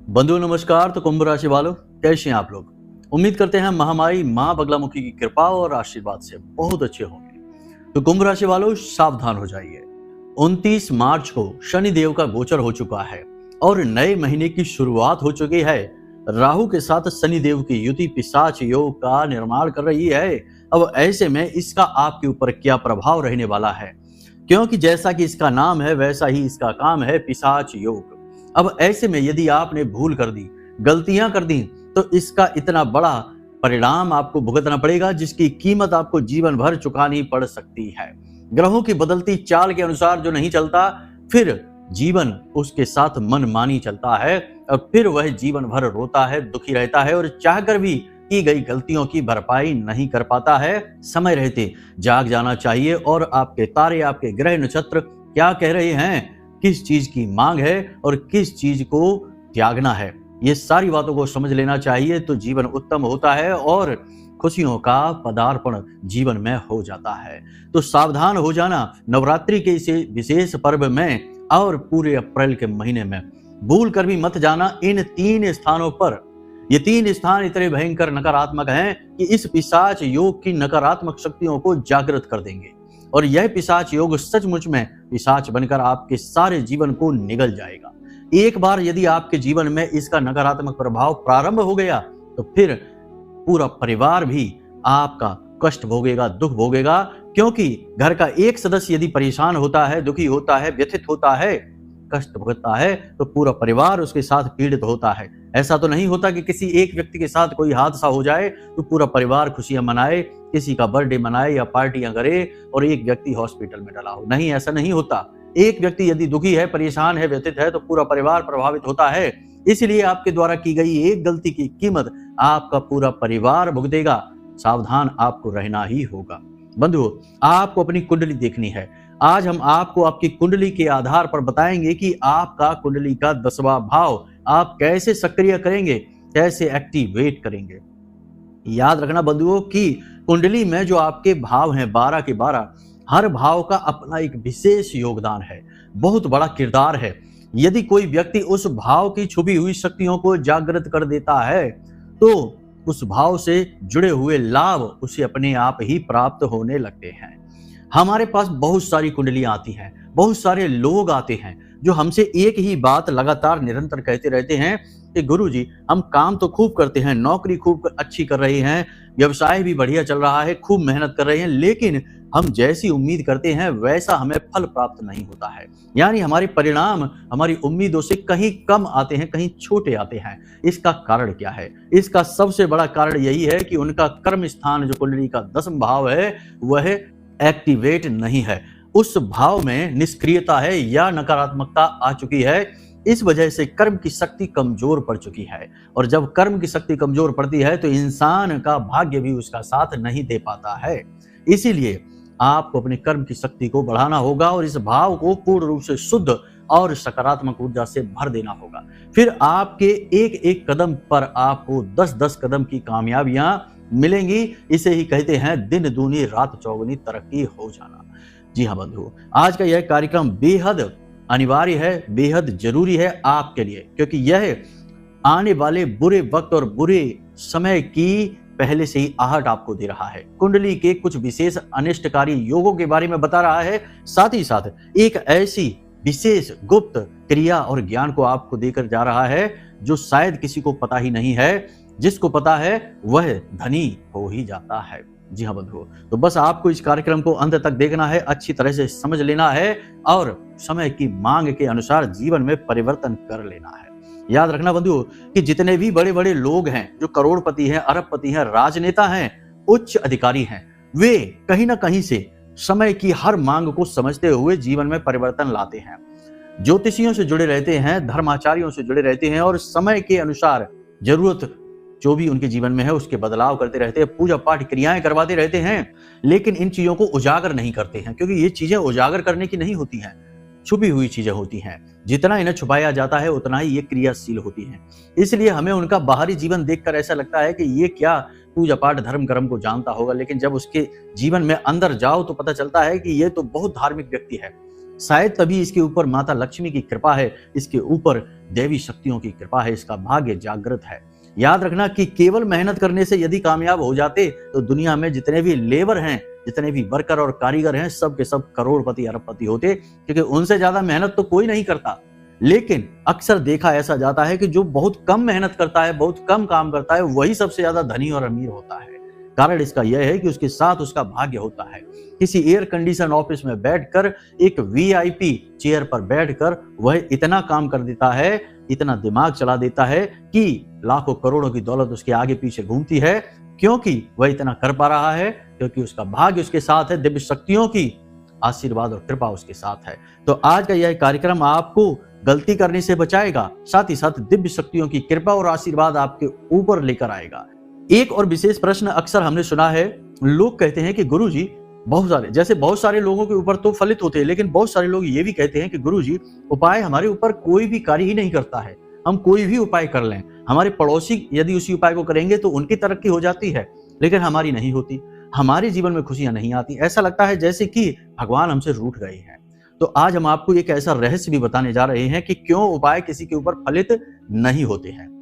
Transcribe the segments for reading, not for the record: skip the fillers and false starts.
बंधुओं नमस्कार। तो कुंभ राशि वालों, कैसे हैं आप लोग? उम्मीद करते हैं महामाई माँ बगलामुखी की कृपा और आशीर्वाद से बहुत अच्छे होंगे। तो कुंभ राशि वालों, सावधान हो जाइए। 29 मार्च को शनि देव का गोचर हो चुका है और नए महीने की शुरुआत हो चुकी है। राहु के साथ शनि देव की युति पिशाच योग का निर्माण कर रही है। अब ऐसे में इसका आपके ऊपर क्या प्रभाव रहने वाला है, क्योंकि जैसा कि इसका नाम है वैसा ही इसका काम है, पिशाच योग। अब ऐसे में यदि आपने भूल कर दी, गलतियां कर दी, तो इसका इतना बड़ा परिणाम आपको भुगतना पड़ेगा जिसकी कीमत आपको जीवन भर चुकानी पड़ सकती है। ग्रहों की बदलती चाल के अनुसार जो नहीं चलता, फिर जीवन उसके साथ मनमानी चलता है और फिर वह जीवन भर रोता है, दुखी रहता है और चाहकर भी की गई गलतियों की भरपाई नहीं कर पाता है। समय रहते जाग जाना चाहिए और आपके तारे, आपके ग्रह नक्षत्र क्या कह रहे हैं, किस चीज की मांग है और किस चीज को त्यागना है, ये सारी बातों को समझ लेना चाहिए। तो जीवन उत्तम होता है और खुशियों का पदार्पण जीवन में हो जाता है। तो सावधान हो जाना नवरात्रि के इस विशेष पर्व में और पूरे अप्रैल के महीने में। भूल कर भी मत जाना इन 3 स्थानों पर। ये 3 स्थान इतने भयंकर नकारात्मक हैं कि इस पिशाच योग की नकारात्मक शक्तियों को जागृत कर देंगे और यह पिशाच योग सचमुच में पिशाच बनकर आपके सारे जीवन को निगल जाएगा। एक बार यदि आपके जीवन में इसका नकारात्मक प्रभाव प्रारंभ हो गया तो फिर पूरा परिवार भी आपका कष्ट भोगेगा, दुख भोगेगा, क्योंकि घर का एक सदस्य यदि परेशान होता है, दुखी होता है, व्यथित होता है, कष्ट भोगता है, तो पूरा परिवार उसके साथ पीड़ित होता है। ऐसा तो नहीं होता कि किसी एक व्यक्ति के साथ कोई हादसा हो जाए तो पूरा परिवार खुशियां मनाए, किसी का बर्थडे मनाए या पार्टियां करे और एक व्यक्ति हॉस्पिटल में डला हो। नहीं, ऐसा नहीं होता। एक व्यक्ति यदि दुखी है, परेशान है, व्यथित है, तो पूरा परिवार प्रभावित होता है। इसलिए आपके द्वारा की गई एक गलती की कीमत आपका पूरा परिवार भुगतेगा। सावधान आपको रहना ही होगा। बंधुओं, आपको अपनी कुंडली देखनी है। आज हम आपको आपकी कुंडली के आधार पर बताएंगे कि आपका कुंडली का 10वां भाव आप कैसे सक्रिय करेंगे, कैसे एक्टिवेट करेंगे। याद रखना बंधुओं कि कुंडली में जो आपके भाव हैं 12 के 12, हर भाव का अपना एक विशेष योगदान है, बहुत बड़ा किरदार है। यदि कोई व्यक्ति उस भाव की छुपी हुई शक्तियों को जागृत कर देता है तो उस भाव से जुड़े हुए लाभ उसे अपने आप ही प्राप्त होने लगते हैं। हमारे पास बहुत सारी कुंडलियां आती हैं, बहुत सारे लोग आते हैं जो हमसे एक ही बात लगातार निरंतर कहते रहते हैं कि गुरुजी, हम काम तो खूब करते हैं, नौकरी खूब अच्छी कर रहे हैं, व्यवसाय भी बढ़िया चल रहा है, खूब मेहनत कर रहे हैं, लेकिन हम जैसी उम्मीद करते हैं वैसा हमें फल प्राप्त नहीं होता है। यानी हमारे परिणाम हमारी उम्मीदों से कहीं कम आते हैं, कहीं छोटे आते हैं। इसका कारण क्या है? इसका सबसे बड़ा कारण यही है कि उनका कर्म स्थान, जो कुंडली का 10वां भाव है, वह एक्टिवेट नहीं है। उस भाव में निष्क्रियता है या नकारात्मकता आ चुकी है। इस वजह से कर्म की शक्ति कमजोर पड़ चुकी है और जब कर्म की शक्ति कमजोर पड़ती है तो इंसान का भाग्य भी उसका साथ नहीं दे पाता है। इसीलिए आपको अपने कर्म की शक्ति को बढ़ाना होगा और इस भाव को पूर्ण रूप से शुद्ध और सकारात्मक ऊर्जा से भर देना होगा। फिर आपके एक एक कदम पर आपको 10-10 कदम की कामयाबियां मिलेंगी। इसे ही कहते हैं दिन दूनी रात चौगुनी तरक्की हो जाना। जी हाँ बंधुओं, आज का यह कार्यक्रम बेहद अनिवार्य है, बेहद जरूरी है आपके लिए, क्योंकि यह आने वाले बुरे वक्त और बुरे समय की पहले से ही आहट आपको दे रहा है। कुंडली के कुछ विशेष अनिष्टकारी योगों के बारे में बता रहा है, साथ ही साथ एक ऐसी विशेष गुप्त क्रिया और ज्ञान को आपको देकर जा रहा है जो शायद किसी को पता ही नहीं है। जिसको पता है वह धनी हो ही जाता है। जी हाँ बंधुओं, तो बस आपको इस कार्यक्रम को अंत तक देखना है, अच्छी तरह से समझ लेना है और समय की मांग के अनुसार जीवन में परिवर्तन कर लेना है। याद रखना बंधुओं कि जितने भी बड़े बड़े लोग हैं, जो करोड़पति हैं, अरबपति हैं, राजनेता हैं, उच्च अधिकारी हैं, वे कहीं ना कहीं से समय की हर मांग को समझते हुए जीवन में परिवर्तन लाते हैं। ज्योतिषियों से जुड़े रहते हैं, धर्माचार्यों से जुड़े रहते हैं और समय के अनुसार जरूरत जो भी उनके जीवन में है उसके बदलाव करते रहते हैं, पूजा पाठ क्रियाएं करवाते रहते हैं, लेकिन इन चीजों को उजागर नहीं करते हैं, क्योंकि ये चीजें उजागर करने की नहीं होती हैं, छुपी हुई चीजें होती हैं। जितना इन्हें छुपाया जाता है उतना ही ये क्रियाशील होती हैं। इसलिए हमें उनका बाहरी जीवन देखकर ऐसा लगता है कि ये क्या पूजा पाठ धर्म कर्म को जानता होगा, लेकिन जब उसके जीवन में अंदर जाओ तो पता चलता है कि ये तो बहुत धार्मिक व्यक्ति है। शायद तभी इसके ऊपर माता लक्ष्मी की कृपा है, इसके ऊपर देवी शक्तियों की कृपा है, इसका भाग्य जागृत है। याद रखना कि केवल मेहनत करने से यदि कामयाब हो जाते तो दुनिया में जितने भी लेबर हैं, जितने भी वर्कर और कारीगर हैं, सब के सब करोड़पति अरबपति होते, क्योंकि उनसे ज्यादा मेहनत तो कोई नहीं करता। लेकिन अक्सर देखा ऐसा जाता है कि जो बहुत कम मेहनत करता है, बहुत कम काम करता है, वही सबसे ज्यादा धनी और अमीर होता है। कारण इसका यह है कि उसके साथ उसका भाग्य होता है। किसी एयर कंडीशन ऑफिस में बैठकर, एक वीआईपी चेयर पर बैठकर वह इतना काम कर देता है, इतना दिमाग चला देता है कि लाखों करोड़ों की दौलत उसके आगे पीछे घूमती है। क्योंकि वह इतना कर पा रहा है, क्योंकि उसका भाग्य उसके साथ है, दिव्य शक्तियों की आशीर्वाद और कृपा उसके साथ है। तो आज का यह कार्यक्रम आपको गलती करने से बचाएगा, साथ ही साथ दिव्य शक्तियों की कृपा और आशीर्वाद आपके ऊपर लेकर आएगा। एक और विशेष प्रश्न अक्सर हमने सुना है, लोग कहते हैं कि गुरुजी बहुत सारे लोगों के ऊपर तो फलित होते हैं, लेकिन बहुत सारे लोग ये भी कहते हैं कि गुरुजी उपाय हमारे ऊपर कोई भी कार्य ही नहीं करता है। हम कोई भी उपाय कर लें, हमारे पड़ोसी यदि उसी उपाय को करेंगे तो उनकी तरक्की हो जाती है, लेकिन हमारी नहीं होती, हमारे जीवन में खुशियां नहीं आती। ऐसा लगता है जैसे कि भगवान हमसे रूठ गए हैं। तो आज हम आपको एक ऐसा रहस्य भी बताने जा रहे हैं कि क्यों उपाय किसी के ऊपर फलित नहीं होते हैं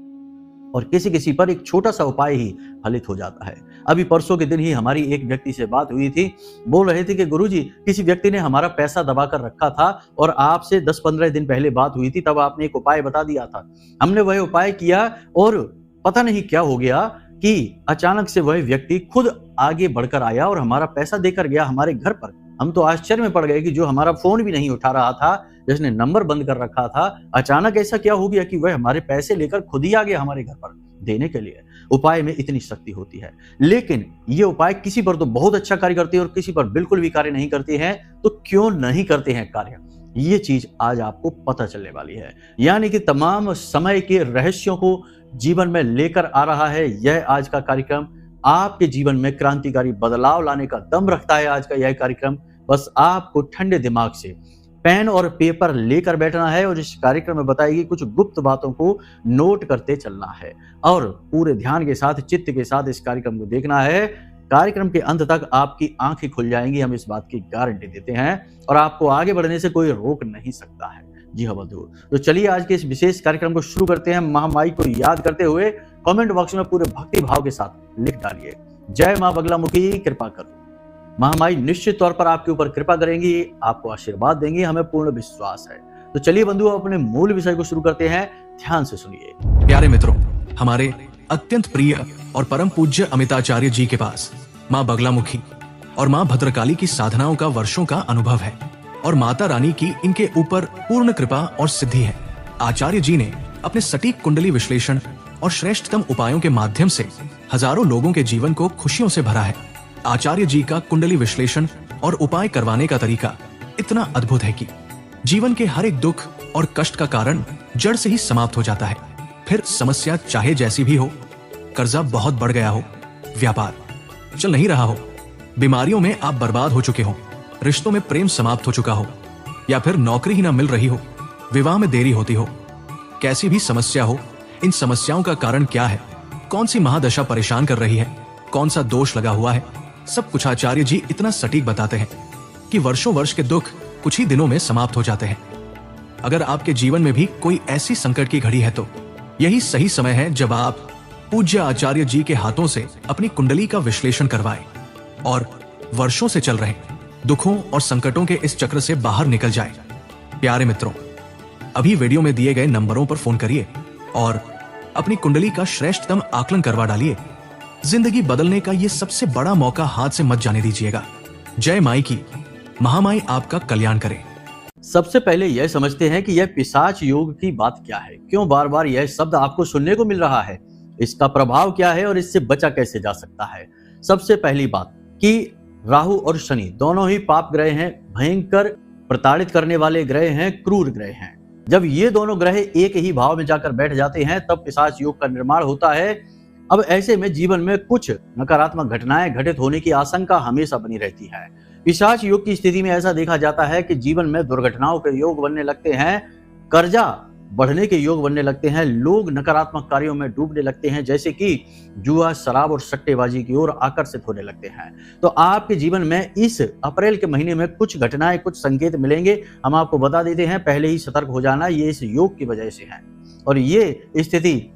और किसी किसी पर एक छोटा सा उपाय ही फलित हो जाता है। अभी परसों के दिन ही हमारी एक व्यक्ति से बात हुई थी, बोल रहे थे कि गुरुजी किसी व्यक्ति ने हमारा पैसा दबा कर रखा था और आपसे 10-15 दिन पहले बात हुई थी, तब आपने एक उपाय बता दिया था। हमने वह उपाय किया और पता नहीं क्या हो गया कि अचानक से वह व्यक्ति खुद आगे बढ़कर आया और हमारा पैसा देकर गया हमारे घर पर। हम तो आश्चर्य में पड़ गए कि जो हमारा फोन भी नहीं उठा रहा था, जिसने नंबर बंद कर रखा था, अचानक ऐसा क्या हो गया कि वह हमारे पैसे लेकर खुद ही आ गया हमारे घर पर देने के लिए। उपाय में इतनी शक्ति होती है, लेकिन ये उपाय किसी पर तो बहुत अच्छा कार्य करते हैं और किसी पर बिल्कुल भी कार्य नहीं करते हैं। तो क्यों नहीं करते हैं कार्य, ये चीज आज आपको पता चलने वाली है। यानी कि तमाम समय के रहस्यों को जीवन में लेकर आ रहा है यह आज का कार्यक्रम। आपके जीवन में क्रांतिकारी बदलाव लाने का दम रखता है आज का यह कार्यक्रम। बस आपको ठंडे दिमाग से पेन और पेपर लेकर बैठना है और इस कार्यक्रम में बताई गई कुछ गुप्त बातों को नोट करते चलना है और पूरे ध्यान के साथ, चित्त के साथ इस कार्यक्रम को देखना है। कार्यक्रम के अंत तक आपकी आंखें खुल जाएंगी, हम इस बात की गारंटी देते हैं, और आपको आगे बढ़ने से कोई रोक नहीं सकता है। जी हाँ बंधु, तो चलिए आज के इस विशेष कार्यक्रम को शुरू करते हैं। महामाई को याद करते हुए कमेंट बॉक्स में पूरे भक्ति भाव के साथ लिख डालिए, जय मां बगलामुखी कृपा करो। महामाई निश्चित तौर पर आपके ऊपर कृपा करेंगी, आपको आशीर्वाद देंगी, हमें पूर्ण विश्वास है। तो चलिए बंधु, अपने मूल विषय को शुरू करते हैं, ध्यान से सुनिए। प्यारे मित्रों, हमारे अत्यंत प्रिय और परम पूज्य अमिताचार्य जी के पास मां बगलामुखी और मां भद्रकाली की साधनाओं का वर्षों का अनुभव है और माता रानी की इनके ऊपर पूर्ण कृपा और सिद्धि है। आचार्य जी ने अपने सटीक कुंडली विश्लेषण और श्रेष्ठतम उपायों के माध्यम से हजारों लोगों के जीवन को खुशियों से भरा है। आचार्य जी का कुंडली विश्लेषण और उपाय करवाने का तरीका इतना अद्भुत है कि जीवन के हर एक दुख और कष्ट का कारण जड़ से ही समाप्त हो जाता है। फिर समस्या चाहे जैसी भी हो, कर्जा बहुत बढ़ गया हो, व्यापार चल नहीं रहा हो, बीमारियों में आप बर्बाद हो चुके हो, रिश्तों में प्रेम समाप्त हो चुका हो, या फिर नौकरी ही ना मिल रही हो, विवाह में देरी होती हो, कैसी भी समस्या हो, इन समस्याओं का कारण क्या है, कौन सी महादशा परेशान कर रही है, कौन सा दोष लगा हुआ है, सब कुछ आचार्य जी इतना सटीक बताते हैं कि वर्षों वर्ष के दुख कुछ ही दिनों में समाप्त हो जाते हैं। अगर आपके जीवन में भी कोई ऐसी संकट की घड़ी है तो यही सही समय है जब आप पूज्य आचार्य जी के हाथों से अपनी कुंडली का विश्लेषण करवाएं और वर्षों से चल रहे दुखों और संकटों के इस चक्र से बाहर निकल जाएं। प्यारे मित्रों, अभी वीडियो में दिए गए नंबरों पर फोन करिए और अपनी कुंडली का श्रेष्ठतम आकलन करवा डालिए। जिंदगी बदलने का ये सबसे बड़ा मौका हाथ से मत जाने दीजिएगा। जय माई की, महामाई आपका कल्याण करे। सबसे पहले यह समझते हैं कि यह पिशाच योग की बात क्या है, क्यों बार बार यह शब्द आपको सुनने को मिल रहा है, इसका प्रभाव क्या है और इससे बचा कैसे जा सकता है। सबसे पहली बात कि राहु और शनि दोनों ही पाप ग्रह हैं, भयंकर प्रताड़ित करने वाले ग्रह हैं, क्रूर ग्रह हैं। जब ये दोनों ग्रह एक ही भाव में जाकर बैठ जाते हैं तब पिशाच योग का निर्माण होता है। अब ऐसे में जीवन में कुछ नकारात्मक घटनाएं घटित होने की आशंका हमेशा बनी रहती है। पिशाच योग की स्थिति में ऐसा देखा जाता है कि जीवन में दुर्घटनाओं के योग बनने लगते हैं, कर्जा बढ़ने के योग बनने लगते हैं। लोग नकारात्मक कार्यों में डूबने लगते हैं, जैसे कि जुआ, शराब और सट्टेबाजी की ओर आकर्षित होने लगते हैं। तो आपके जीवन में इस अप्रैल के महीने में कुछ घटनाएं, कुछ संकेत मिलेंगे। हम आपको बता देते हैं, पहले ही सतर्क हो जाना, ये इस योग की वजह से है। और ये स्थिति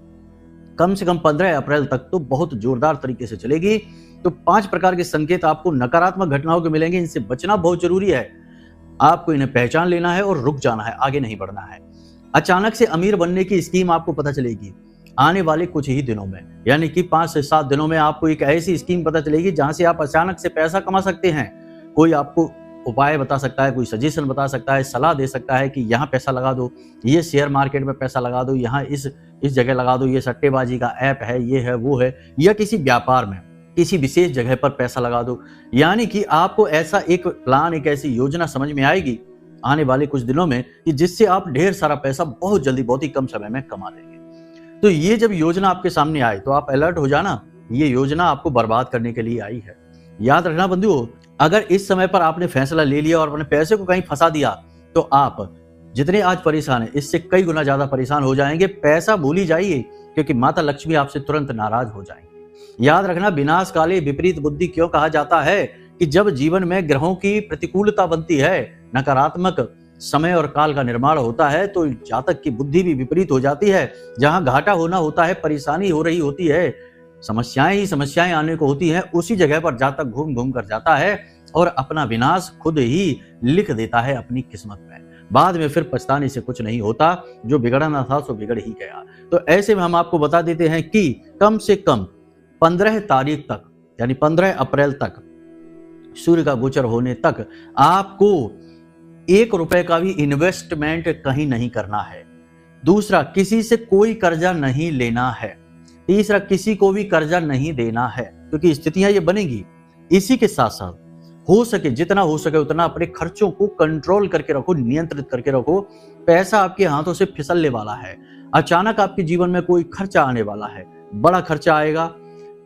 कम से कम 15 अप्रैल तक तो बहुत जोरदार तरीके से चलेगी। तो 5 प्रकार के संकेत आपको नकारात्मक घटनाओं के मिलेंगे। इनसे बचना बहुत जरूरी है। आपको इन्हें पहचान लेना है और रुक जाना है, आगे नहीं बढ़ना है। अचानक से अमीर बनने की स्कीम आपको पता चलेगी आने वाले कुछ ही दिनों में, यानी कि 5 से 7 दिनों में आपको एक ऐसी स्कीम पता चलेगी जहां से आप अचानक से पैसा कमा सकते हैं। कोई आपको उपाय बता सकता है, कोई सजेशन बता सकता है, सलाह दे सकता है कि यहाँ पैसा लगा दो, ये शेयर मार्केट में पैसा लगा दो, यहाँ इस जगह लगा दो, ये सट्टेबाजी का ऐप है, ये है, वो है, या किसी व्यापार में किसी विशेष जगह पर पैसा लगा दो। यानी कि आपको ऐसा एक प्लान, एक ऐसी योजना समझ में आएगी आने वाले कुछ दिनों में कि जिससे आप ढेर सारा पैसा बहुत जल्दी, बहुत ही कम समय में कमा लेंगे। तो ये जब योजना आपके सामने आए तो आप अलर्ट हो जाना, ये योजना आपको बर्बाद करने के लिए आई है। याद रखना बंधुओं, अगर इस समय पर आपने फैसला ले लिया और अपने पैसे को कहीं फंसा दिया तो आप जितने आज परेशान हैं इससे कई गुना ज्यादा परेशान हो जाएंगे। पैसा भूल ही जाइए, क्योंकि माता लक्ष्मी आपसे तुरंत नाराज हो जाएंगी। याद रखना, विनाश काले विपरीत बुद्धि क्यों कहा जाता है कि जब जीवन में ग्रहों की प्रतिकूलता बनती है, नकारात्मक समय और काल का निर्माण होता है, तो जातक की बुद्धि भी विपरीत हो जाती है। जहां घाटा होना होता है, परेशानी हो रही होती है, समस्याएं ही समस्याएं आने को होती हैं, उसी जगह पर जातक घूम घूम कर जाता है और अपना विनाश खुद ही लिख देता है अपनी किस्मत में। बाद में फिर पछताने से कुछ नहीं होता, जो बिगड़ना था सो बिगड़ ही गया। तो ऐसे में हम आपको बता देते हैं कि कम से कम 15 तारीख तक, यानी 15 अप्रैल तक, सूर्य का गोचर होने तक आपको 1 रुपए का भी इन्वेस्टमेंट कहीं नहीं करना है। दूसरा, किसी से कोई कर्जा नहीं लेना है। तीसरा, किसी को भी कर्जा नहीं देना है, क्योंकि स्थितियां ये बनेगी। इसी के साथ साथ हो सके, जितना हो सके उतना अपने खर्चों को कंट्रोल करके रखो, नियंत्रित करके रखो। पैसा आपके हाथों से फिसलने वाला है। अचानक आपके जीवन में कोई खर्चा आने वाला है, बड़ा खर्चा आएगा।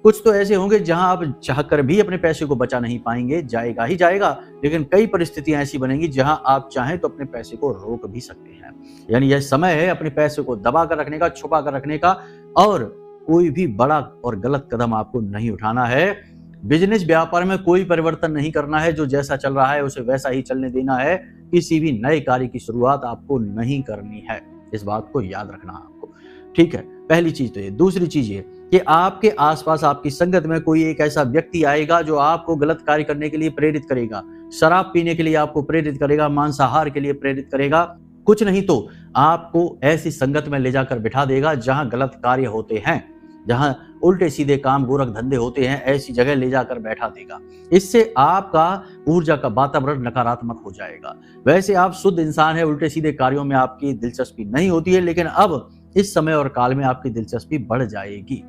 कुछ तो ऐसे होंगे जहां आप चाहकर भी अपने पैसे को बचा नहीं पाएंगे, जाएगा ही जाएगा। लेकिन कई परिस्थितियां ऐसी बनेंगी जहां आप चाहें तो अपने पैसे को रोक भी सकते हैं। यानी यह समय है अपने पैसे को दबा कर रखने का, छुपा कर रखने का, और कोई भी बड़ा और गलत कदम आपको नहीं उठाना है। बिजनेस व्यापार में कोई परिवर्तन नहीं करना है। जो जैसा चल रहा है उसे वैसा ही चलने देना है। किसी भी नए कार्य की शुरुआत आपको नहीं करनी है। इस बात को याद रखना आपको, ठीक है। पहली चीज तो ये। दूसरी चीज ये कि आपके आसपास, आपकी संगत में कोई एक ऐसा व्यक्ति आएगा जो आपको गलत कार्य करने के लिए प्रेरित करेगा, शराब पीने के लिए आपको प्रेरित करेगा, मांसाहार के लिए प्रेरित करेगा। कुछ नहीं तो आपको ऐसी संगत में ले जाकर बिठा देगा जहां गलत कार्य होते हैं, जहां उल्टे सीधे काम, गोरख धंधे होते हैं, ऐसी जगह ले जाकर बैठा देगा। इससे आपका ऊर्जा का वातावरण नकारात्मक हो जाएगा। वैसे आप शुद्ध इंसान हैं, उल्टे सीधे कार्यों में आपकी दिलचस्पी नहीं होती है, लेकिन अब इस समय और काल में आपकी दिलचस्पी बढ़ जाएगी।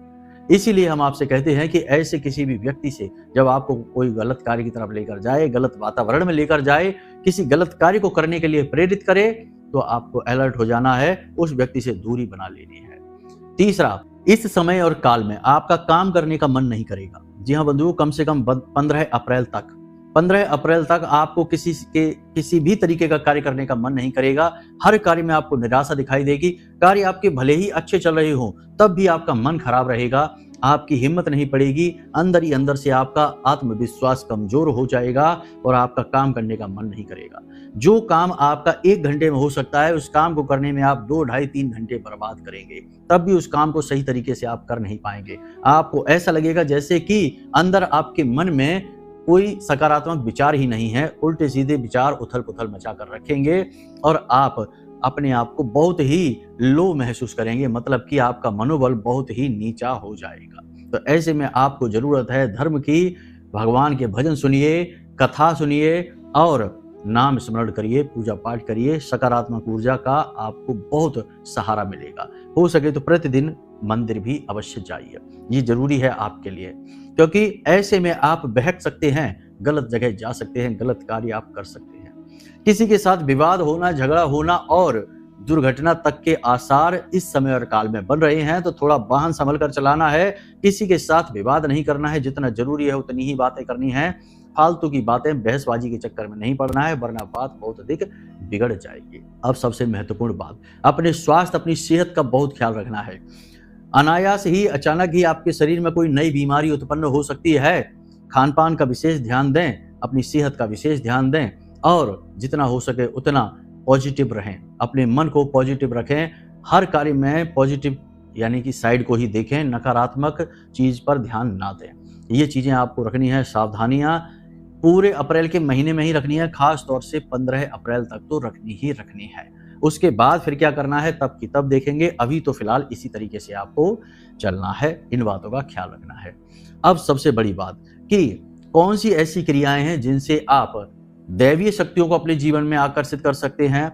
इसीलिए हम आपसे कहते हैं कि ऐसे किसी भी व्यक्ति से जब आपको कोई गलत कार्य की तरफ लेकर जाए, गलत वातावरण में लेकर जाए, किसी गलत कार्य को करने के लिए प्रेरित करे, तो आपको अलर्ट हो जाना है, उस व्यक्ति से दूरी बना लेनी है। तीसरा, इस समय और काल में आपका काम करने का मन नहीं करेगा। जी हाँ बंधुओं, कम से कम 15 अप्रैल तक आपको किसी भी तरीके का कार्य करने का मन नहीं करेगा। हर कार्य में आपको निराशा दिखाई देगी। कार्य आपके भले ही अच्छे चल रहे हो, तब भी आपका मन खराब रहेगा, आपकी हिम्मत नहीं पड़ेगी, अंदर ही अंदर से आपका आत्मविश्वास कमजोर हो जाएगा और आपका काम करने का मन नहीं करेगा। जो काम आपका 1 घंटे में हो सकता है, उस काम को करने में आप 2, ढाई, 3 घंटे बर्बाद करेंगे, तब भी उस काम को सही तरीके से आप कर नहीं पाएंगे। आपको ऐसा लगेगा जैसे कि अंदर आपके मन में कोई सकारात्मक विचार ही नहीं है, उल्टे सीधे विचार उथल पुथल मचा कर रखेंगे और आप अपने आप को बहुत ही लो महसूस करेंगे, मतलब कि आपका मनोबल बहुत ही नीचा हो जाएगा। तो ऐसे में आपको जरूरत है धर्म की, भगवान के भजन सुनिए, कथा सुनिए और नाम स्मरण करिए, पूजा पाठ करिए। सकारात्मक ऊर्जा का आपको बहुत सहारा मिलेगा। हो सके तो प्रतिदिन मंदिर भी अवश्य जाइए, ये जरूरी है आपके लिए, क्योंकि ऐसे में आप बहक सकते हैं, गलत जगह जा सकते हैं, गलत कार्य आप कर सकते हैं। किसी के साथ विवाद होना, झगड़ा होना और दुर्घटना तक के आसार इस समय और काल में बन रहे हैं, तो थोड़ा वाहन संभल कर चलाना है। किसी के साथ विवाद नहीं करना है, जितना जरूरी है उतनी ही बातें करनी है। फालतू की बातें, बहसबाजी के चक्कर में नहीं पड़ना है, वरना बात बहुत अधिक बिगड़ जाएगी। अब सबसे महत्वपूर्ण बात, अपने स्वास्थ्य, अपनी सेहत का बहुत ख्याल रखना है। अनायास ही, अचानक ही आपके शरीर में कोई नई बीमारी उत्पन्न हो सकती है। खान पान का विशेष ध्यान दें, अपनी सेहत का विशेष ध्यान दें और जितना हो सके उतना पॉजिटिव रहें, अपने मन को पॉजिटिव रखें, हर कार्य में पॉजिटिव यानी कि साइड को ही देखें, नकारात्मक चीज पर ध्यान ना दें। ये चीजें आपको रखनी है, सावधानियां पूरे अप्रैल के महीने में ही रखनी है, खास तौर से 15 अप्रैल तक तो रखनी ही रखनी है। उसके बाद फिर क्या करना है तब की तब देखेंगे, अभी तो फिलहाल इसी तरीके से आपको चलना है, इन बातों का ख्याल रखना है। अब सबसे बड़ी बात कि कौन सी ऐसी क्रियाएं हैं जिनसे आप दैवीय शक्तियों को अपने जीवन में आकर्षित कर सकते हैं,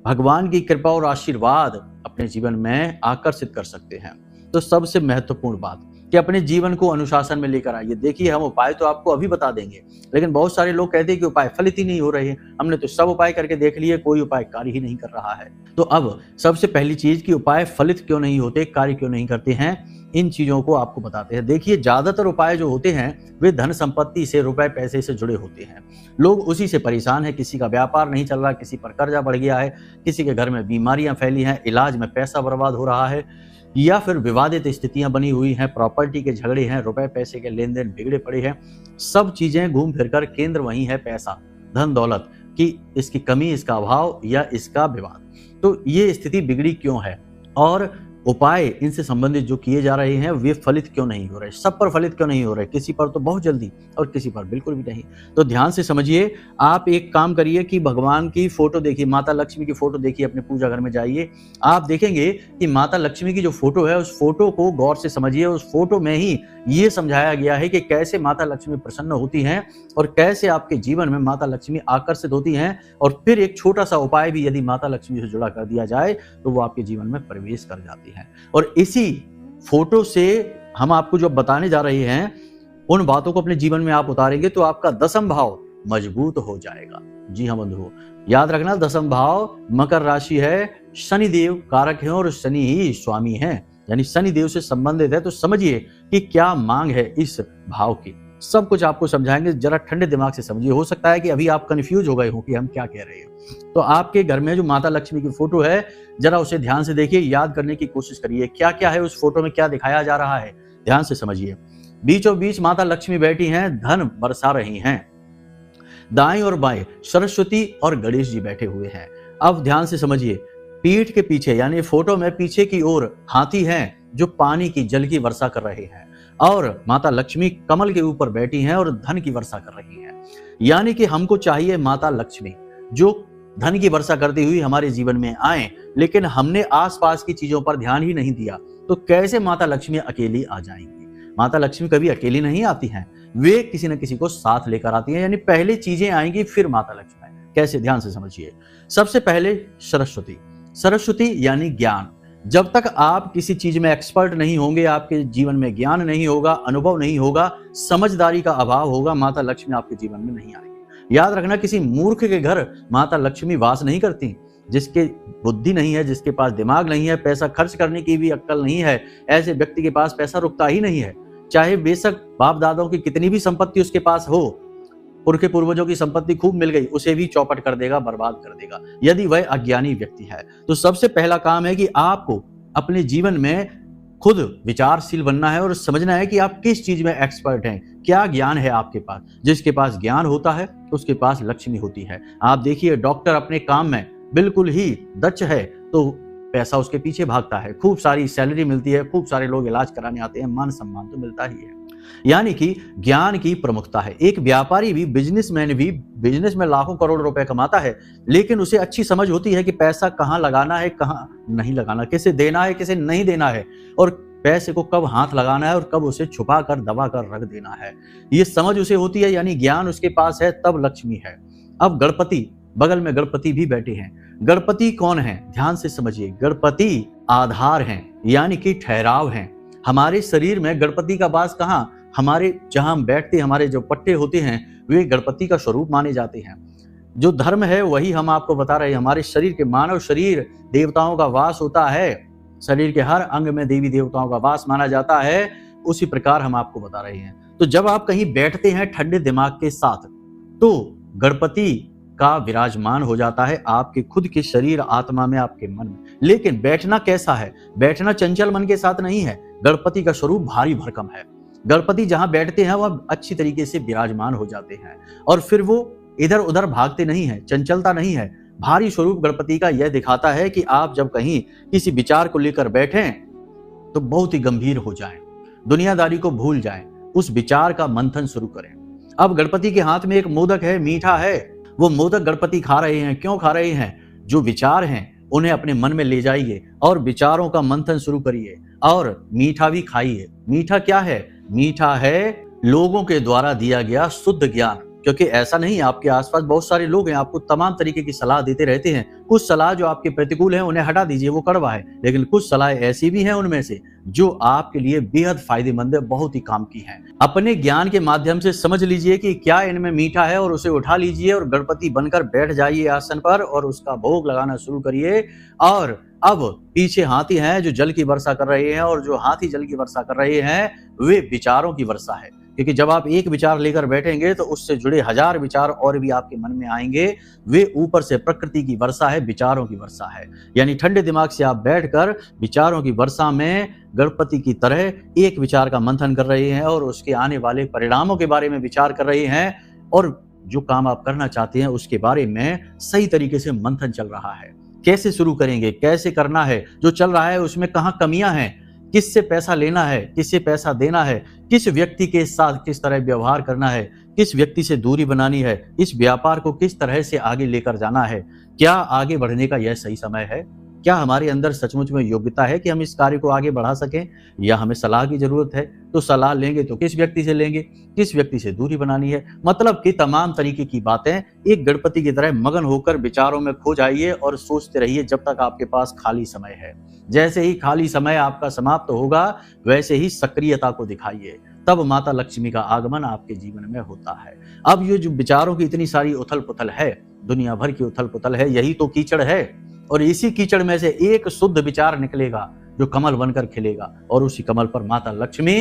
भगवान की कृपा और आशीर्वाद अपने जीवन में आकर्षित कर सकते हैं। तो सबसे महत्वपूर्ण बात कि अपने जीवन को अनुशासन में लेकर आइए। देखिए, हम उपाय तो आपको अभी बता देंगे, लेकिन बहुत सारे लोग कहते हैं कि उपाय फलित ही नहीं हो रहे हैं, हमने तो सब उपाय करके देख लिए, कोई उपाय कार्य ही नहीं कर रहा है। तो अब सबसे पहली चीज कि उपाय फलित क्यों नहीं होते, कार्य क्यों नहीं करते हैं, इन चीजों को आपको बताते हैं। देखिए, ज्यादातर उपाय जो होते हैं वे धन संपत्ति से, रुपए पैसे से जुड़े होते हैं। लोग उसी से परेशान है, किसी का व्यापार नहीं चल रहा, किसी पर कर्जा बढ़ गया है, किसी के घर में बीमारियां फैली हैं, इलाज में पैसा बर्बाद हो रहा है, या फिर विवादित स्थितियां बनी हुई हैं, प्रॉपर्टी के झगड़े हैं, रुपए पैसे के लेन देन बिगड़े पड़े हैं। सब चीजें घूम फिरकर केंद्र वही है, पैसा, धन दौलत की इसकी कमी, इसका अभाव या इसका विवाद। तो ये स्थिति बिगड़ी क्यों है और उपाय इनसे संबंधित जो किए जा रहे हैं वे फलित क्यों नहीं हो रहे, सब पर फलित क्यों नहीं हो रहे, किसी पर तो बहुत जल्दी और किसी पर बिल्कुल भी नहीं। तो ध्यान से समझिए, आप एक काम करिए कि भगवान की फोटो देखिए, माता लक्ष्मी की फोटो देखिए, अपने पूजा घर में जाइए, आप देखेंगे कि माता लक्ष्मी की जो फोटो है उस फोटो को गौर से समझिए। उस फोटो में ही ये समझाया गया है कि कैसे माता लक्ष्मी प्रसन्न होती हैं और कैसे आपके जीवन में माता लक्ष्मी आकर्षित होती हैं। और फिर एक छोटा सा उपाय भी यदि माता लक्ष्मी से जुड़ा कर दिया जाए तो वो आपके जीवन में प्रवेश कर जाती है। और इसी फोटो से हम आपको जो बताने जा रहे हैं उन बातों को अपने जीवन में आप उतारेंगे तो आपका दसम भाव मजबूत हो जाएगा। जी हाँ बंधुओं, याद रखना, दसम भाव मकर राशि है, शनि देव कारक है और शनि ही स्वामी है, यानी शनि देव से संबंधित है। तो समझिए कि क्या मांग है इस भाव की, सब कुछ आपको समझाएंगे, जरा ठंडे दिमाग से समझिए। हो सकता है कि अभी आप कंफ्यूज हो गए हो कि हम क्या कह रहे हैं। तो आपके घर में जो माता लक्ष्मी की फोटो है, जरा उसे ध्यान से देखिए, याद करने की कोशिश करिए क्या क्या है उस फोटो में, क्या दिखाया जा रहा है, ध्यान से समझिए। बीचों बीच माता लक्ष्मी बैठी हैं, धन बरसा रही हैं। दाएं और बाएं सरस्वती और गणेश जी बैठे हुए हैं। अब ध्यान से समझिए, पीठ के पीछे यानी फोटो में पीछे की ओर हाथी हैं जो पानी की, जल की वर्षा कर रहे हैं, और माता लक्ष्मी कमल के ऊपर बैठी हैं और धन की वर्षा कर रही हैं। यानी कि हमको चाहिए माता लक्ष्मी जो धन की वर्षा करती हुई हमारे जीवन में आए, लेकिन हमने आसपास की चीजों पर ध्यान ही नहीं दिया, तो कैसे माता लक्ष्मी अकेली आ जाएंगी। माता लक्ष्मी कभी अकेली नहीं आती हैं, वे किसी न किसी को साथ लेकर आती हैं, यानी पहले चीजें आएंगी फिर माता लक्ष्मी आएंगी। कैसे, ध्यान से समझिए। सबसे पहले सरस्वती, सरस्वती यानी ज्ञान। जब तक आप किसी चीज में एक्सपर्ट नहीं होंगे, आपके जीवन में ज्ञान नहीं होगा, अनुभव नहीं होगा, समझदारी का अभाव होगा, माता लक्ष्मी आपके जीवन में नहीं आएगी। याद रखना, किसी मूर्ख के घर माता लक्ष्मी वास नहीं करती। जिसके बुद्धि नहीं है, जिसके पास दिमाग नहीं है, पैसा खर्च करने की भी अक्ल नहीं है, ऐसे व्यक्ति के पास पैसा रुकता ही नहीं है। चाहे बेशक बाप दादाओं की कितनी भी संपत्ति उसके पास हो, पुरखे पूर्वजों की संपत्ति खूब मिल गई, उसे भी चौपट कर देगा, बर्बाद कर देगा, यदि वह अज्ञानी व्यक्ति है। तो सबसे पहला काम है कि आपको अपने जीवन में खुद विचारशील बनना है और समझना है कि आप किस चीज में एक्सपर्ट हैं, क्या ज्ञान है आपके पास। जिसके पास ज्ञान होता है उसके पास लक्ष्मी होती है। आप देखिए, डॉक्टर अपने काम में बिल्कुल ही दक्ष है तो पैसा उसके पीछे भागता है, खूब सारी सैलरी मिलती है, खूब सारे लोग इलाज कराने आते हैं, मान सम्मान तो मिलता ही है। यानी कि ज्ञान की प्रमुखता है। एक व्यापारी भी, बिजनेसमैन भी बिजनेस में लाखों करोड़ रुपए कमाता है, लेकिन उसे अच्छी समझ होती है कि पैसा कहाँ लगाना है, कहाँ नहीं लगाना, किसे देना है, किसे नहीं देना है, और पैसे को कब हाथ लगाना है और कब उसे छुपा कर दबा कर रख देना है। ये समझ उसे होती है, यानी ज्ञान उसके पास है, तब लक्ष्मी है। अब गणपति, बगल में गणपति भी बैठे हैं। गणपति कौन है, ध्यान से समझिए। गणपति आधार हैं, यानी कि ठहराव हैं। हमारे शरीर में गणपति का वास कहाँ, हमारे जहां हम बैठते, हमारे जो पट्टे होते हैं वे गणपति का स्वरूप माने जाते हैं। जो धर्म है वही हम आपको बता रहे हैं। हमारे शरीर के, मानव शरीर देवताओं का वास होता है, शरीर के हर अंग में देवी देवताओं का वास माना जाता है, उसी प्रकार हम आपको बता रहे हैं। तो जब आप कहीं बैठते हैं ठंडे दिमाग के साथ, तो गणपति का विराजमान हो जाता है आपके खुद के शरीर, आत्मा में, आपके मन में। लेकिन बैठना कैसा है? बैठना चंचल मन के साथ नहीं है। गणपति का स्वरूप भारी भरकम है। गणपति जहां बैठते हैं वह अच्छी तरीके से विराजमान हो जाते हैं और फिर वो इधर उधर भागते नहीं है, चंचलता नहीं है। भारी स्वरूप गणपति का यह दिखाता है कि आप जब कहीं किसी विचार को लेकर बैठें तो बहुत ही गंभीर हो जाएं, दुनियादारी को भूल जाएं, उस विचार का मंथन शुरू करें। अब गणपति के हाथ में एक मोदक है, मीठा है। वो मोदक गणपति खा रहे हैं। क्यों खा रहे हैं? जो विचार हैं उन्हें अपने मन में ले जाइए और विचारों का मंथन शुरू करिए और मीठा भी खाइए। मीठा क्या है? मीठा है लोगों के द्वारा दिया गया शुद्ध ज्ञान। क्योंकि ऐसा नहीं, आपके आसपास बहुत सारे लोग हैं, आपको तमाम तरीके की सलाह देते रहते हैं। कुछ सलाह जो आपके प्रतिकूल है उन्हें हटा दीजिए, वो कड़वा है। लेकिन कुछ सलाह ऐसी भी हैं उनमें से जो आपके लिए बेहद फायदेमंद है, बहुत ही काम की है। अपने ज्ञान के माध्यम से समझ लीजिए कि क्या इनमें मीठा है और उसे उठा लीजिए और गणपति बनकर बैठ जाइए आसन पर और उसका भोग लगाना शुरू करिए। और अब पीछे हाथी हैं जो जल की वर्षा कर रहे हैं, और जो हाथी जल की वर्षा कर रहे हैं वे विचारों की वर्षा है। क्योंकि जब आप एक विचार लेकर बैठेंगे तो उससे जुड़े हजार विचार और भी आपके मन में आएंगे। वे ऊपर से प्रकृति की वर्षा है, विचारों की वर्षा है। यानी ठंडे दिमाग से आप बैठकर विचारों की वर्षा में गणपति की तरह एक विचार का मंथन कर रहे हैं और उसके आने वाले परिणामों के बारे में विचार कर रहे हैं, और जो काम आप करना चाहते हैं उसके बारे में सही तरीके से मंथन चल रहा है। कैसे शुरू करेंगे, कैसे करना है, जो चल रहा है उसमें कहाँ कमियां हैं, किससे पैसा लेना है, किससे पैसा देना है, किस व्यक्ति के साथ किस तरह व्यवहार करना है, किस व्यक्ति से दूरी बनानी है, इस व्यापार को किस तरह से आगे लेकर जाना है, क्या आगे बढ़ने का यह सही समय है, क्या हमारे अंदर सचमुच में योग्यता है कि हम इस कार्य को आगे बढ़ा सकें, या हमें सलाह की जरूरत है। तो सलाह लेंगे तो किस व्यक्ति से लेंगे, किस व्यक्ति से दूरी बनानी है, मतलब कि तमाम तरीके की बातें एक गणपति की तरह मगन होकर विचारों में खो जाइए और सोचते रहिए जब तक आपके पास खाली समय है। जैसे ही खाली समय आपका समाप्त होगा वैसे ही सक्रियता को दिखाइए, तब माता लक्ष्मी का आगमन आपके जीवन में होता है। अब ये जो विचारों की इतनी सारी उथल पुथल है, दुनिया भर की उथल पुथल है, यही तो कीचड़ है। और इसी कीचड़ में से एक शुद्ध विचार निकलेगा जो कमल बनकर खिलेगा, और उसी कमल पर माता लक्ष्मी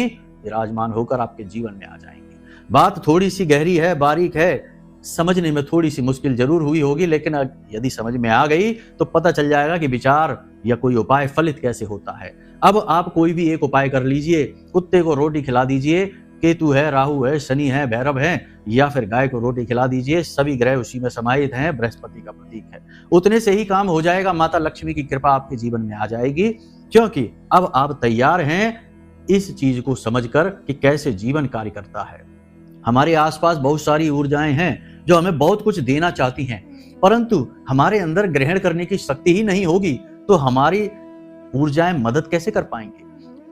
विराजमान होकर आपके जीवन में आ जाएंगी। बात थोड़ी सी गहरी है, बारीक है, समझने में थोड़ी सी मुश्किल जरूर हुई होगी, लेकिन यदि समझ में आ गई तो पता चल जाएगा कि विचार या कोई उपाय फलित कैसे होता है। अब आप कोई भी एक उपाय कर लीजिए। कुत्ते को रोटी खिला दीजिए, केतु है, राहु है, शनि है, भैरव है, या फिर गाय को रोटी खिला दीजिए। सभी ग्रह उसी में समाहित हैं, बृहस्पति का प्रतीक है। उतने से ही काम हो जाएगा, माता लक्ष्मी की कृपा आपके जीवन में आ जाएगी। क्योंकि अब आप तैयार हैं इस चीज को समझकर कि कैसे जीवन कार्य करता है। हमारे आसपास बहुत सारी ऊर्जाएं हैं जो हमें बहुत कुछ देना चाहती हैं, परंतु हमारे अंदर ग्रहण करने की शक्ति ही नहीं होगी तो हमारी ऊर्जाएं मदद कैसे कर पाएंगे।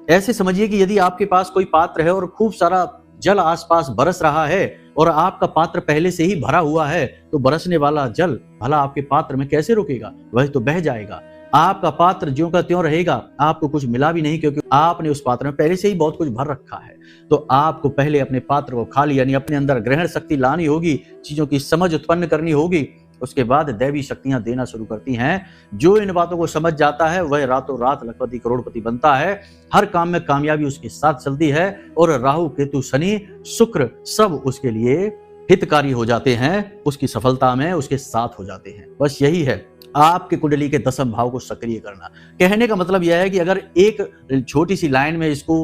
ऐसे समझिए कि यदि आपके पास कोई पात्र है और खूब सारा जल आसपास बरस रहा है और आपका पात्र पहले से ही भरा हुआ है, तो बरसने वाला जल भला आपके पात्र में कैसे रुकेगा, वह तो बह जाएगा। आपका पात्र ज्यों का त्यों रहेगा, आपको कुछ मिला भी नहीं, क्योंकि आपने उस पात्र में पहले से ही बहुत कुछ भर रखा है। तो आपको पहले अपने पात्र को खाली, यानी अपने अंदर ग्रहण शक्ति लानी होगी, चीजों की समझ उत्पन्न करनी होगी। उसके बाद दैवी शक्तियां देना शुरू करती हैं। जो इन बातों को समझ जाता है वह रातों रात लखपति करोड़पति बनता है। हर काम में कामयाबी उसके साथ चलती है और राहु केतु शनि शुक्र सब उसके लिए हितकारी हो जाते हैं, उसकी सफलता में उसके साथ हो जाते हैं। बस यही है आपके कुंडली के दसम भाव को सक्रिय करना। कहने का मतलब यह है कि अगर एक छोटी सी लाइन में इसको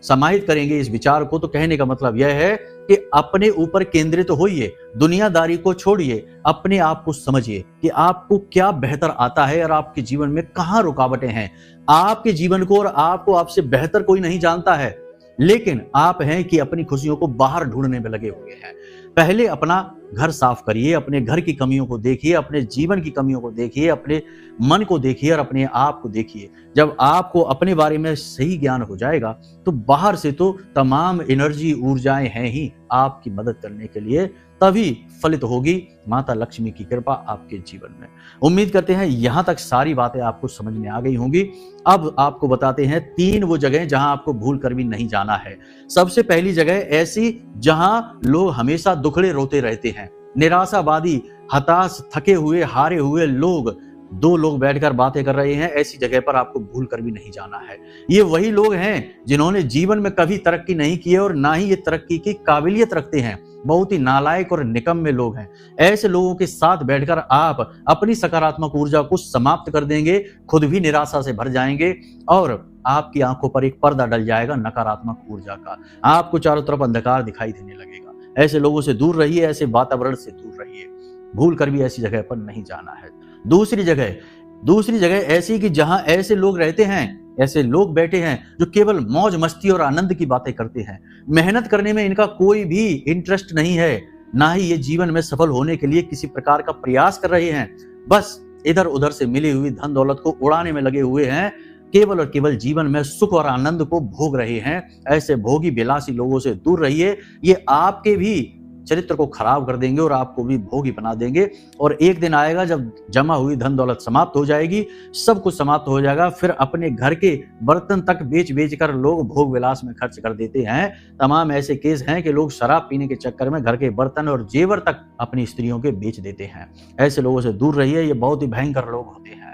समाहित करेंगे इस विचार को, तो कहने का मतलब यह है कि अपने ऊपर केंद्रित होइए, दुनियादारी को छोड़िए, अपने आप को समझिए कि आपको क्या बेहतर आता है और आपके जीवन में कहाँ रुकावटें हैं। आपके जीवन को और आपको आपसे बेहतर कोई नहीं जानता है, लेकिन आप हैं कि अपनी खुशियों को बाहर ढूंढने में लगे हुए हैं। पहले अपना घर साफ करिए, अपने घर की कमियों को देखिए, अपने जीवन की कमियों को देखिए, अपने मन को देखिए और अपने आप को देखिए। जब आपको अपने बारे में सही ज्ञान हो जाएगा तो बाहर से तो तमाम एनर्जी ऊर्जाएं हैं ही आपकी मदद करने के लिए, तभी फलित होगी माता लक्ष्मी की कृपा आपके जीवन में। उम्मीद करते हैं यहां तक सारी बातें आपको समझ में आ गई होंगी। अब आपको बताते हैं 3 वो जगह जहां आपको भूल कर भी नहीं जाना है। सबसे पहली जगह ऐसी जहां लोग हमेशा दुखड़े रोते रहते हैं, निराशावादी, हताश, थके हुए, हारे हुए लोग दो लोग बैठकर बातें कर रहे हैं, ऐसी जगह पर आपको भूल कर भी नहीं जाना है। ये वही लोग हैं जिन्होंने जीवन में कभी तरक्की नहीं की और ना ही ये तरक्की की काबिलियत रखते हैं। बहुत ही नालायक और निकम्मे लोग हैं। ऐसे लोगों के साथ बैठकर आप अपनी सकारात्मक ऊर्जा को समाप्त कर देंगे, खुद भी निराशा से भर जाएंगे और आपकी आंखों पर एक पर्दा डल जाएगा नकारात्मक ऊर्जा का। आपको चारों तरफ अंधकार दिखाई देने लगेगा। ऐसे लोगों से दूर रहिए, ऐसे वातावरण से दूर रहिए। भूल कर भी ऐसी जगह पर नहीं जाना है। दूसरी जगह ऐसी कि जहां ऐसे लोग रहते हैं, ऐसे लोग बैठे हैं जो केवल मौज मस्ती और आनंद की बातें करते हैं। मेहनत करने में इनका कोई भी इंटरेस्ट नहीं है, ना ही ये जीवन में सफल होने के लिए किसी प्रकार का प्रयास कर रहे हैं। बस इधर उधर से मिली हुई धन दौलत को उड़ाने में लगे हुए हैं, केवल और केवल जीवन में सुख और आनंद को भोग रहे हैं। ऐसे भोगी विलासी लोगों से दूर रहिए। ये आपके भी चरित्र को खराब कर देंगे और आपको भी भोगी बना देंगे। और एक दिन आएगा जब जमा हुई धन दौलत समाप्त हो जाएगी, सब कुछ समाप्त हो जाएगा, फिर अपने घर के बर्तन तक बेच कर लोग भोग विलास में खर्च कर देते हैं। तमाम ऐसे केस हैं कि लोग शराब पीने के चक्कर में घर के बर्तन और जेवर तक अपनी स्त्रियों के बेच देते हैं। ऐसे लोगों से दूर रहिए, ये बहुत ही भयंकर लोग होते हैं।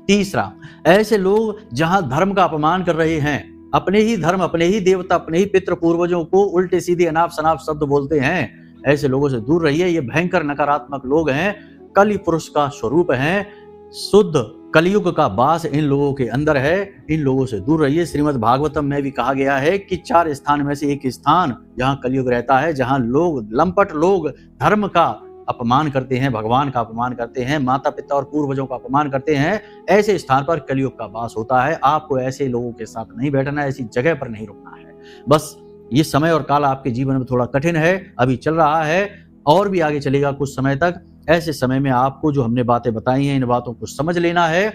तीसरा, ऐसे लोग जहां धर्म का अपमान कर रहे हैं, अपने ही धर्म, अपने ही देवता, अपने ही पितृ पूर्वजों को उल्टे सीधे अनाप शनाप शब्द बोलते हैं। ऐसे लोगों से दूर रहिए। ये भयंकर नकारात्मक लोग हैं, कलि पुरुष का स्वरूप हैं, शुद्ध कलयुग का वास इन लोगों के अंदर है। इन लोगों से दूर रहिए। श्रीमद् भागवतम में भी कहा गया है कि 4 स्थान में से एक स्थान जहां कलयुग रहता है, जहां लोग, लंपट लोग धर्म का अपमान करते हैं, भगवान का अपमान करते हैं, माता पिता और पूर्वजों का अपमान करते हैं, ऐसे स्थान पर कलयुग का वास होता है। आपको ऐसे लोगों के साथ नहीं बैठना है, ऐसी जगह पर नहीं रुकना है। बस ये समय और काल आपके जीवन में थोड़ा कठिन है, अभी चल रहा है और भी आगे चलेगा कुछ समय तक। ऐसे समय में आपको जो हमने बातें बताई हैं, इन बातों को समझ लेना है,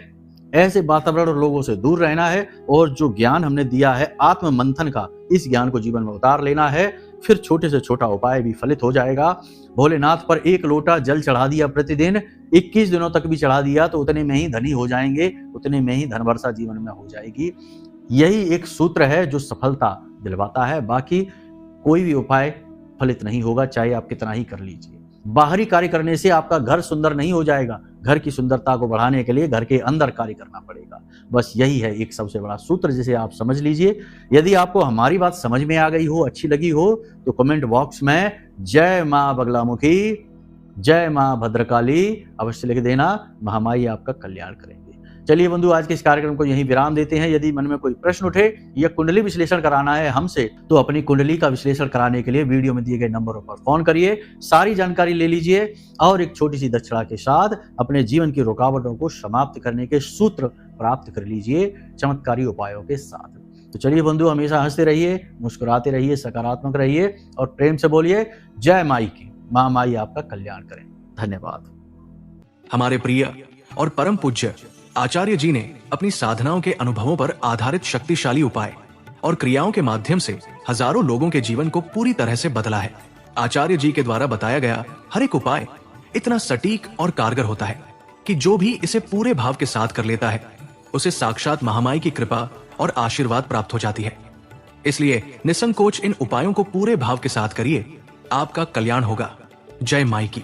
ऐसे वातावरण और लोगों से दूर रहना है और जो ज्ञान हमने दिया है आत्म मंथन का, इस ज्ञान को जीवन में उतार लेना है। फिर छोटे से छोटा उपाय भी फलित हो जाएगा। भोलेनाथ पर 1 लोटा जल चढ़ा दिया प्रतिदिन, 21 दिनों तक भी चढ़ा दिया तो उतने में ही धनी हो जाएंगे, उतने में ही धन वर्षा जीवन में हो जाएगी। यही एक सूत्र है जो सफलता दिलवाता है। बाकी कोई भी उपाय फलित नहीं होगा, चाहे आप कितना ही कर लीजिए। बाहरी कार्य करने से आपका घर सुंदर नहीं हो जाएगा। घर की सुंदरता को बढ़ाने के लिए घर के अंदर कार्य करना पड़ेगा। बस यही है एक सबसे बड़ा सूत्र, जिसे आप समझ लीजिए। यदि आपको हमारी बात समझ में आ गई हो, अच्छी लगी हो, तो कमेंट बॉक्स में जय मां बगलामुखी, जय मां भद्रकाली अवश्य लिख देना। महामाई आपका कल्याण करेंगे। चलिए बंधु, आज के इस कार्यक्रम को यहीं विराम देते हैं। यदि मन में कोई प्रश्न उठे या कुंडली विश्लेषण कराना है हमसे, तो अपनी कुंडली का विश्लेषण कराने के लिए वीडियो में दिए गए नंबरों पर फोन करिए, सारी जानकारी ले लीजिए और एक छोटी सी दक्षिणा के साथ अपने जीवन की रुकावटों को समाप्त करने के सूत्र प्राप्त कर लीजिए चमत्कारी उपायों के साथ। तो चलिए बंधु, हमेशा हंसते रहिए, मुस्कुराते रहिए, सकारात्मक रहिए और प्रेम से बोलिए जय माई की। मां माई आपका कल्याण करें। धन्यवाद। हमारे प्रिय और परम पूज्य आचार्य जी ने अपनी साधनाओं के अनुभवों पर आधारित शक्तिशाली उपाय और क्रियाओं के माध्यम से हजारों लोगों के जीवन को पूरी तरह से बदला है। आचार्य जी के द्वारा बताया गया हर एक उपाय इतना सटीक और कारगर होता है कि जो भी इसे पूरे भाव के साथ कर लेता है, उसे साक्षात महामाई की कृपा और आशीर्वाद प्राप्त हो जाती है। इसलिए निसंकोच इन उपायों को पूरे भाव के साथ करिए, आपका कल्याण होगा। जय माई की।